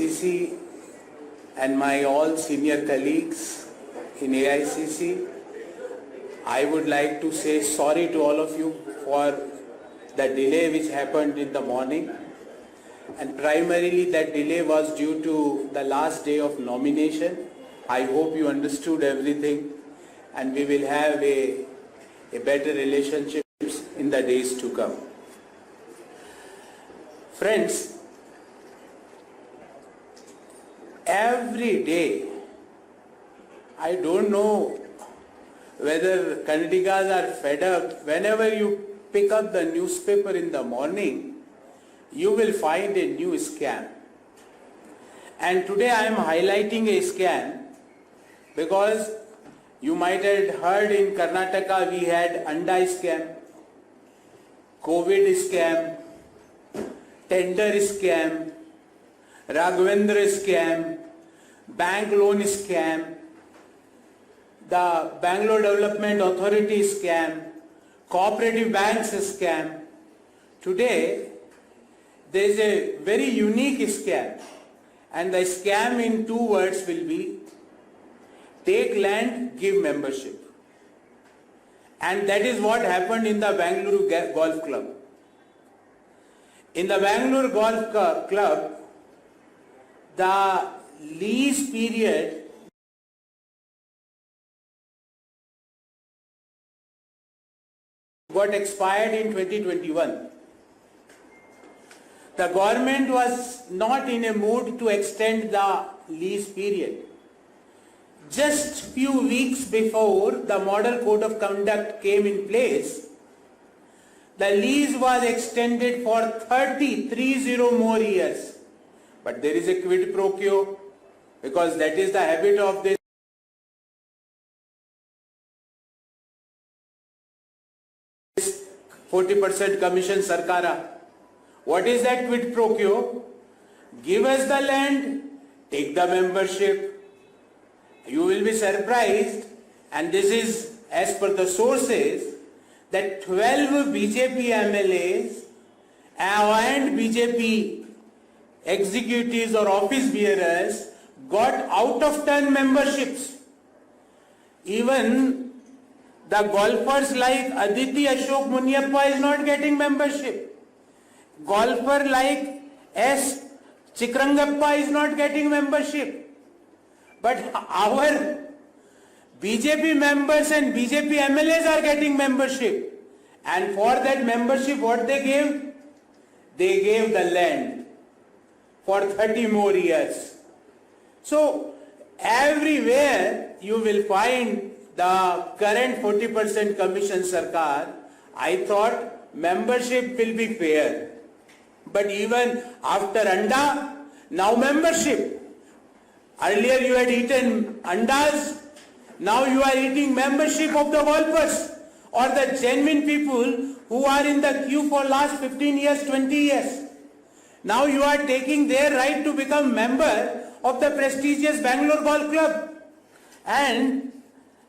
AICC and my all senior colleagues in AICC, I would like to say sorry to all of you for the delay which happened in the morning, and primarily that delay was due to the last day of nomination. I hope you understood everything, and we will have a better relationships in the days to come. Friends, every day, I don't know whether Kannadigas are fed up. Whenever you pick up the newspaper in the morning, you will find a new scam. And today I am highlighting a scam because you might have heard in Karnataka we had Anda scam, COVID scam, tender scam, Raghavendra scam, bank loan scam, the Bangalore Development Authority scam, cooperative banks scam. Today there is a very unique scam, and the scam in 2 words will be take land, give membership. And that is what happened in the Bangalore Golf Club. In the Bangalore Golf Club, the lease period got expired in 2021. The government was not in a mood to extend the lease period. Just few weeks before the Model Code of Conduct came in place, the lease was extended for 30 more years. But there is a quid pro quo, because that is the habit of this 40% commission Sarkara. What is that quid pro quo? Give us the land, take the membership. You will be surprised, and this is as per the sources, that 12 BJP MLAs and BJP executives or office bearers got out of turn memberships. Even the golfers like Aditi Ashok Munyappa is not getting membership. Golfer like S. Chikrangappa is not getting membership. But our BJP members and BJP MLAs are getting membership. And for that membership, what they gave? They gave the land for 30 more years. So everywhere you will find the current 40% commission Sarkar. I thought membership will be fair. But even after Anda, now membership. Earlier you had eaten Andas, now you are eating membership of the golfers or the genuine people who are in the queue for last 15 years, 20 years. Now you are taking their right to become member of the prestigious Bangalore Golf Club. And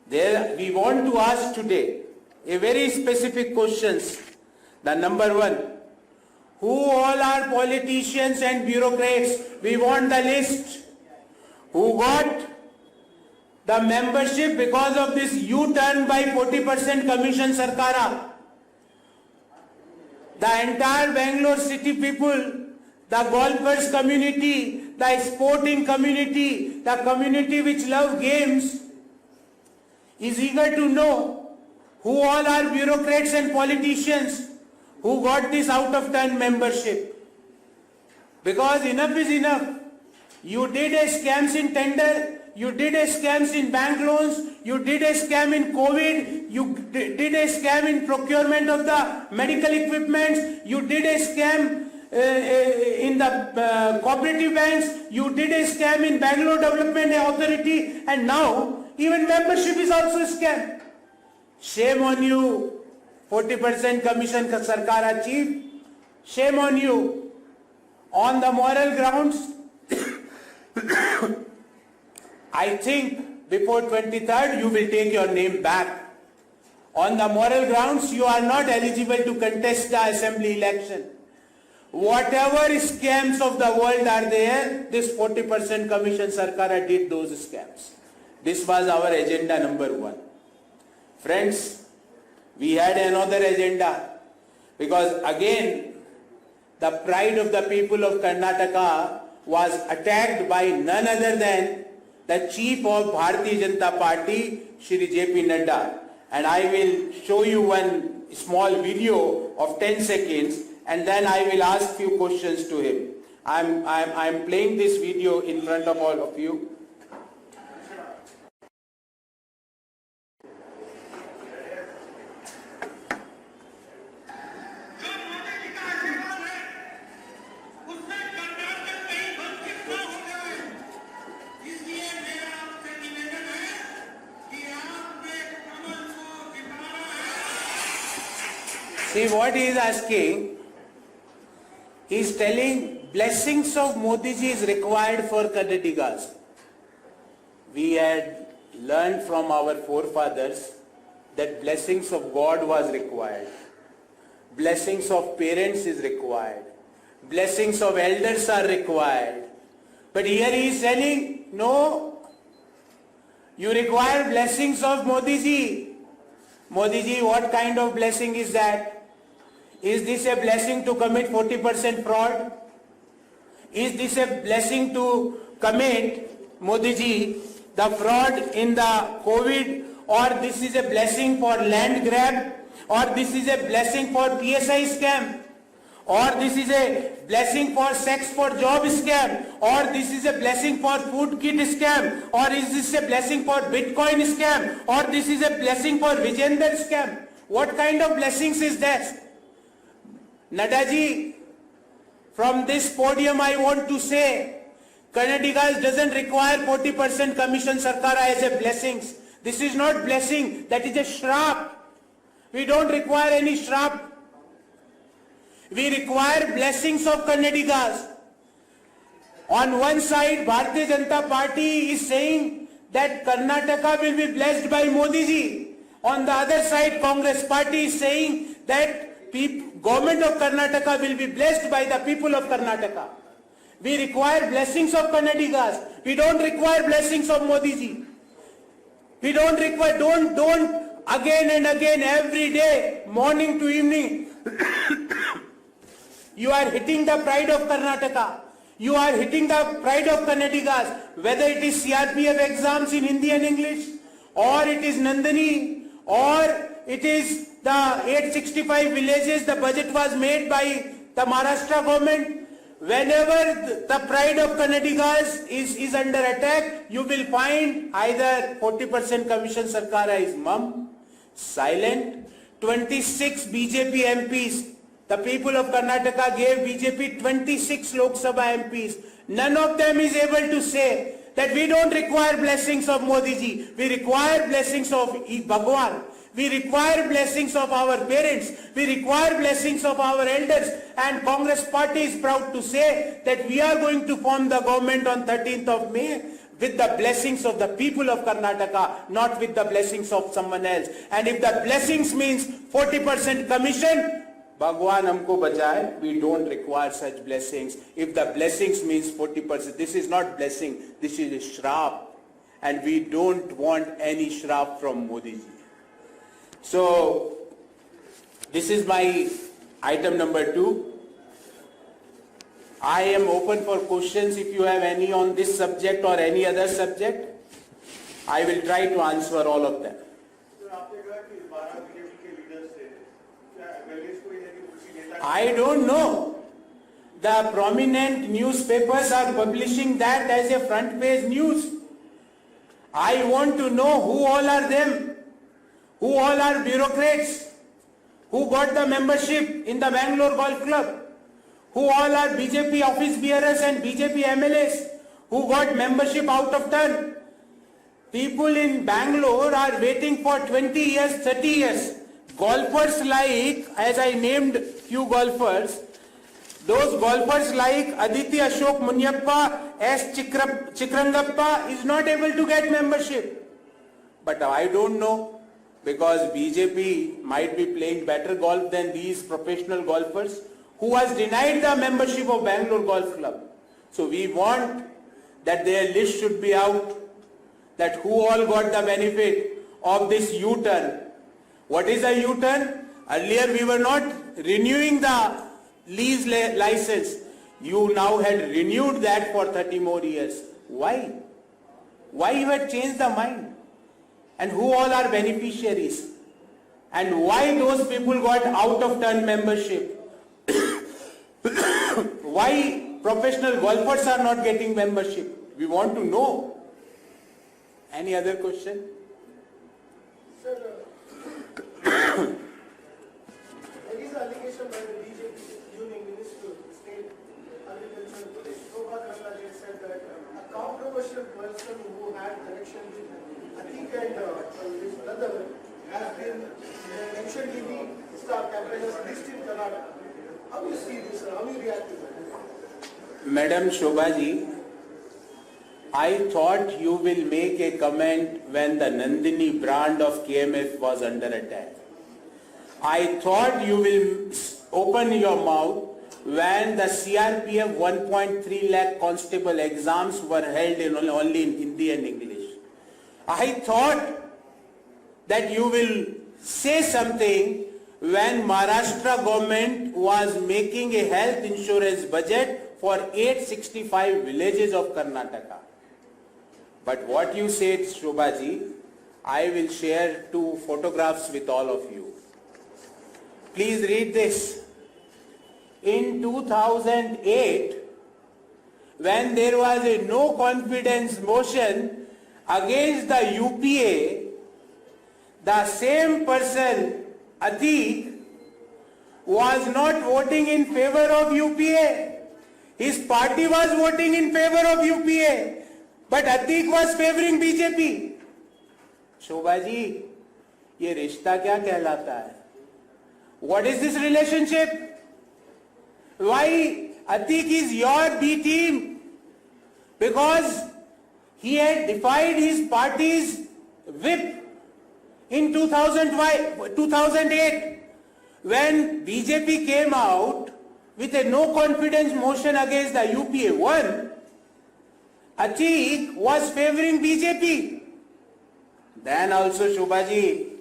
there we want to ask today a very specific questions. The number one, who all are politicians and bureaucrats? We want the list. Who got the membership because of this U-turn by 40% commission Sarkara? The entire Bangalore city people, the golfers community, the sporting community, the community which love games, is eager to know who all are bureaucrats and politicians who got this out-of-turn membership. Because enough is enough. You did a scams in tender, you did a scams in bank loans, you did a scam in COVID, you did a scam in procurement of the medical equipments, you did a scam in the cooperative banks, you did a scam in Bangalore Development Authority, and now even membership is also a scam. Shame on you, 40% commission Sarkara chief. Shame on you. On the moral grounds, I think before 23rd you will take your name back. On the moral grounds, you are not eligible to contest the assembly election. whatever scams of the world are there, this 40% commission Sarkar did those scams. This was our agenda number 1. Friends, we had another agenda, because again, the pride of the people of Karnataka was attacked by none other than the chief of Bharatiya Janata Party, Shri J.P. Nadda. And I will show you one small video of 10 seconds, and then I will ask few questions to him. I'm playing this video in front of all of you. See what he is asking. He is telling blessings of Modi ji is required for Kannadigas. We had learned from our forefathers that blessings of God was required. Blessings of parents is required. Blessings of elders are required. But here he is telling, no, you require blessings of Modi ji. Modi ji, what kind of blessing is that? Is this a blessing to commit 40% fraud? Is this a blessing to commit, Modi ji, the fraud in the COVID? Or this is a blessing for land grab? Or this is a blessing for PSI scam? Or this is a blessing for sex for job scam? Or this is a blessing for food kit scam? Or is this a blessing for Bitcoin scam? Or this is a blessing for Vijender scam? What kind of blessings is that? Nadda ji, from this podium I want to say, Kannadigas doesn't require 40% commission Sarkar as a blessings. This is not blessing, that is a shrap. We don't require any shrap. We require blessings of Kannadigas. On one side, Bharatiya Janata Party is saying that Karnataka will be blessed by Modi ji. On the other side, Congress Party is saying that government of Karnataka will be blessed by the people of Karnataka. We require blessings of Kannadigas. We don't require blessings of Modi ji. We don't require, don't again and again, every day, morning to evening, you are hitting the pride of Karnataka. You are hitting the pride of Kannadigas, whether it is CRPF exams in Hindi and English, or it is Nandini, or it is the 865 villages the budget was made by the Maharashtra government. Whenever the pride of Kannadigas is under attack, you will find either 40% commission Sarkar is mum, silent. 26 BJP MPs, the people of Karnataka gave BJP 26 Lok Sabha MPs. None of them is able to say that we don't require blessings of Modi ji. We require blessings of Bhagwan. We require blessings of our parents. We require blessings of our elders. And Congress Party is proud to say that we are going to form the government on 13th of May with the blessings of the people of Karnataka, not with the blessings of someone else. And if the blessings means 40% commission, Bhagwan humko bachaye, we don't require such blessings. If the blessings means 40%, this is not blessing, this is a shrap. And we don't want any shrap from Modi ji. So, this is my item number 2. I am open for questions if you have any on this subject or any other subject. I will try to answer all of them. I don't know. The prominent newspapers are publishing that as a front page news. I want to know who all are them. Who all are bureaucrats? Who got the membership in the Bangalore Golf Club? Who all are BJP office bearers and BJP MLAs? Who got membership out of turn? People in Bangalore are waiting for 20 years, 30 years. Golfers like, as I named few golfers, those golfers like Aditi Ashok Munyappa, S. Chikrangappa is not able to get membership. But I don't know. Because BJP might be playing better golf than these professional golfers, who was denied the membership of Bangalore Golf Club. So we want that their list should be out, that who all got the benefit of this U-turn. What is a U-turn? Earlier we were not renewing the lease license. You now had renewed that for 30 more years. Why? Why you had changed the mind? And who all are beneficiaries? And why those people got out of turn membership? Why professional golfers are not getting membership? We want to know. Any other question? Sir, there is an allegation by the BJP Union Minister of State Agriculture, Shobha Karandlaje, said that a controversial person who had connection with Atik and his brother has been mentioned in the star campaigners list in Karnataka. How do you see this, sir? How do you react to that? Madam Shobhaji, I thought you will make a comment when the Nandini brand of KMF was under attack. I thought you will open your mouth when the CRPF 1.3 lakh constable exams were held only in Hindi and English. I thought that you will say something when Maharashtra government was making a health insurance budget for 865 villages of Karnataka. But what you said, Shobhaji, I will share 2 photographs with all of you. Please read this. In 2008, when there was a no confidence motion against the UPA, the same person, Atik, was not voting in favor of UPA. His party was voting in favor of UPA, but Atik was favoring BJP. Shobhaji, ये रिश्ता क्या कहलाता है? What is this relationship? Why Atik is your B team? Because he had defied his party's whip in 2008 when BJP came out with a no confidence motion against the UPA 1. Atik was favoring BJP. Then also, Shobhaji,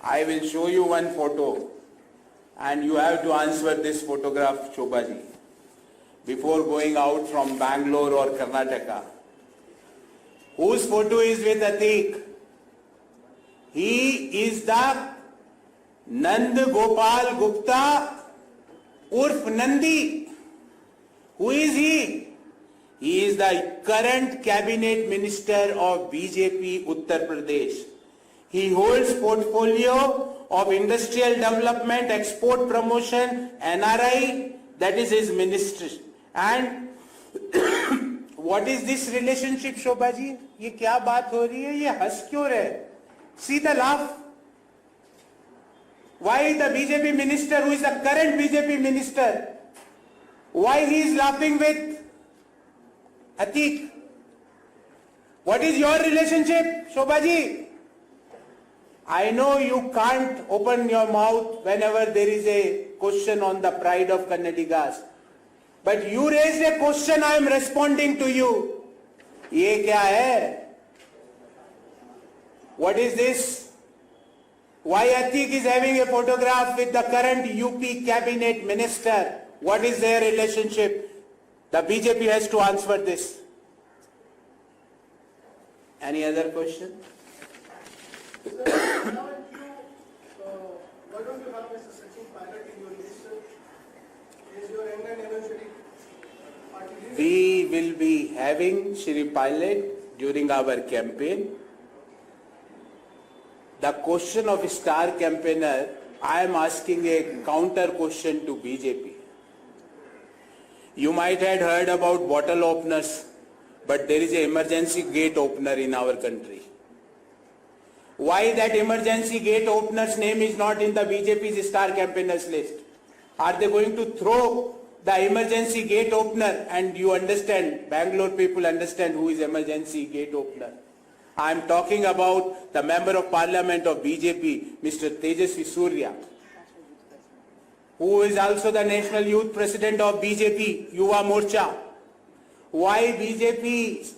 I will show you one photo and you have to answer this photograph, Shobhaji, before going out from Bangalore or Karnataka. Whose photo is with Atik? He is the Nand Gopal Gupta Urf Nandi. Who is he? He is the current cabinet minister of BJP Uttar Pradesh. He holds portfolio of industrial development, export promotion, NRI, that is his ministry. And what is this relationship, Shobhaji? ये क्या बात हो रही है? ये हंस क्यों रहे? See the laugh. Why the BJP minister, who is the current BJP minister, why he is laughing with Atik? What is your relationship, Shobhaji? I know you can't open your mouth whenever there is a question on the pride of Kannadigas. But you raised a question, I am responding to you. ये क्या है? What is this? Why Atik is having a photograph with the current UP cabinet minister? What is their relationship? The BJP has to answer this. Any other question? Sir, now why don't you have Mr. Sachin Pilot in your list, sir? Is your young and energetic party leader? We will be having Shri Pilot during our campaign. The question of star campaigner, I am asking a counter question to BJP. You might have heard about bottle openers, but there is an emergency gate opener in our country. Why that emergency gate opener's name is not in the BJP's star campaigners list? Are they going to throw the emergency gate opener? And you understand, Bangalore people understand who is emergency gate opener. I am talking about the member of parliament of BJP, Mr. Tejasvi Surya. who is also the National Youth President of BJP, Yuva Morcha, why BJP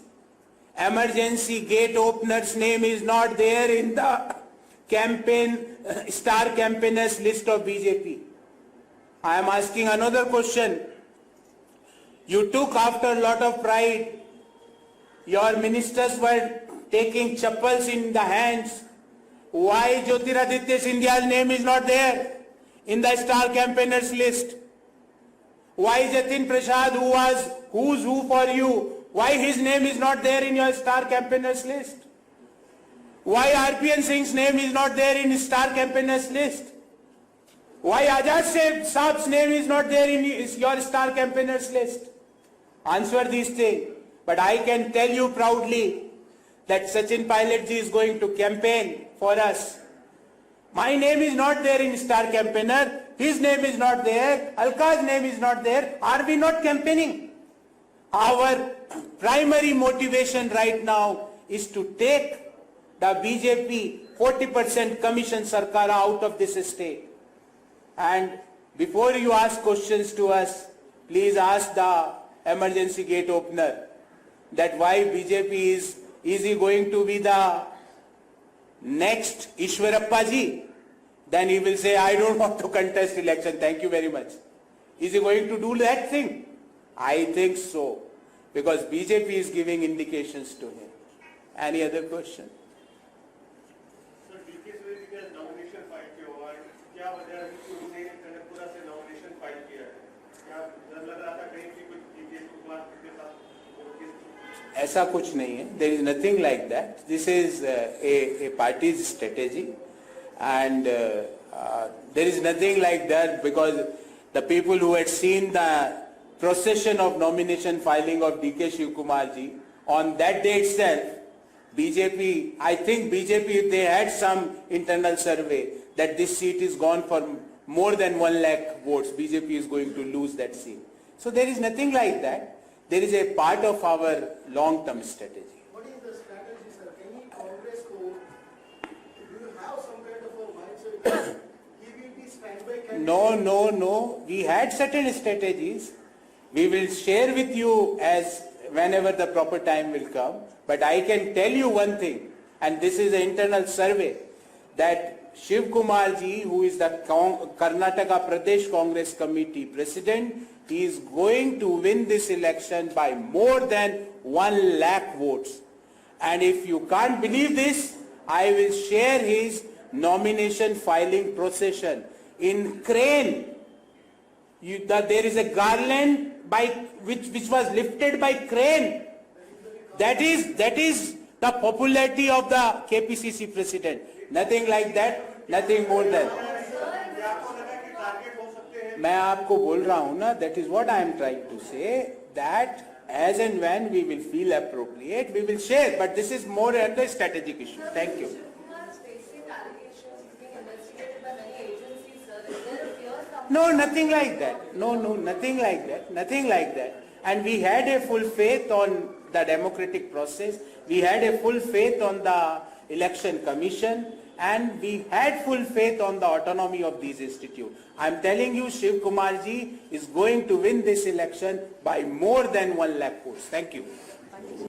emergency gate opener's name is not there in the campaign, star campaigners list of BJP. I am asking another question. You took after a lot of pride. Your ministers were taking chappals in the hands. Why Jyotiraditya Scindia's name is not there in the star campaigners list? Why Jatin Prasad, who was who's who for you, why his name is not there in your star campaigners list? Why RPN Singh's name is not there in star campaigners list? Why Ajaz Saab's name is not there in your star campaigners list? Answer these things. But I can tell you proudly that Sachin Pilotji is going to campaign for us. My name is not there in star campaigner. His name is not there. Alka's name is not there. Are we not campaigning? Our primary motivation right now is to take the BJP 40% commission sarkar out of this state. And before you ask questions to us, please ask the emergency gate opener that why BJP is he going to be the next Ishwarappa ji? Then he will say, I don't want to contest election. Thank you very much. Is he going to do that thing? I think so. Because BJP is giving indications to him. Any other question? Sir DK Suresh ji ने nomination file किया हुआ है, क्या वजह है कि उन्होंने कनकपुरा से नॉमिनेशन फाइल किया है? क्या डर लग रहा था कहीं कि कुछ डीके कुमार के साथ? ऐसा कुछ नहीं है. There is nothing like that. This is a party's strategy, and there is nothing like that, because the people who had seen the procession of nomination filing of DK Shiv Kumar ji on that day itself, BJP, I think BJP, they had some internal survey that this seat is gone for more than 1 lakh votes. BJP is going to lose that seat. So there is nothing like that. There is a part of our long-term strategy. What is the strategy, sir? Any Congress को do you have some kind of a mindset? He will be standby candidate. No. We had certain strategies. We will share with you as whenever the proper time will come. But I can tell you one thing, and this is an internal survey, that Shiv Kumar ji, who is the Karnataka Pradesh Congress Committee President, he is going to win this election by more than 1 lakh votes. And if you can't believe this, I will share his nomination filing procession. In Crane, there is a garland which was lifted by Crane. That is the popularity of the KPCC president. Nothing like that, nothing more than. मैं आपको बोल रहा हूँ ना, that is what I am trying to say, that as and when we will feel appropriate, we will share. But this is more a strategic issue. Thank you. No, nothing like that. No, nothing like that. Nothing like that. And we had a full faith on the democratic process. We had a full faith on the election commission. And we had full faith on the autonomy of these institutes. I am telling you, Shiv Kumar ji is going to win this election by more than 1 lakh votes. Thank you.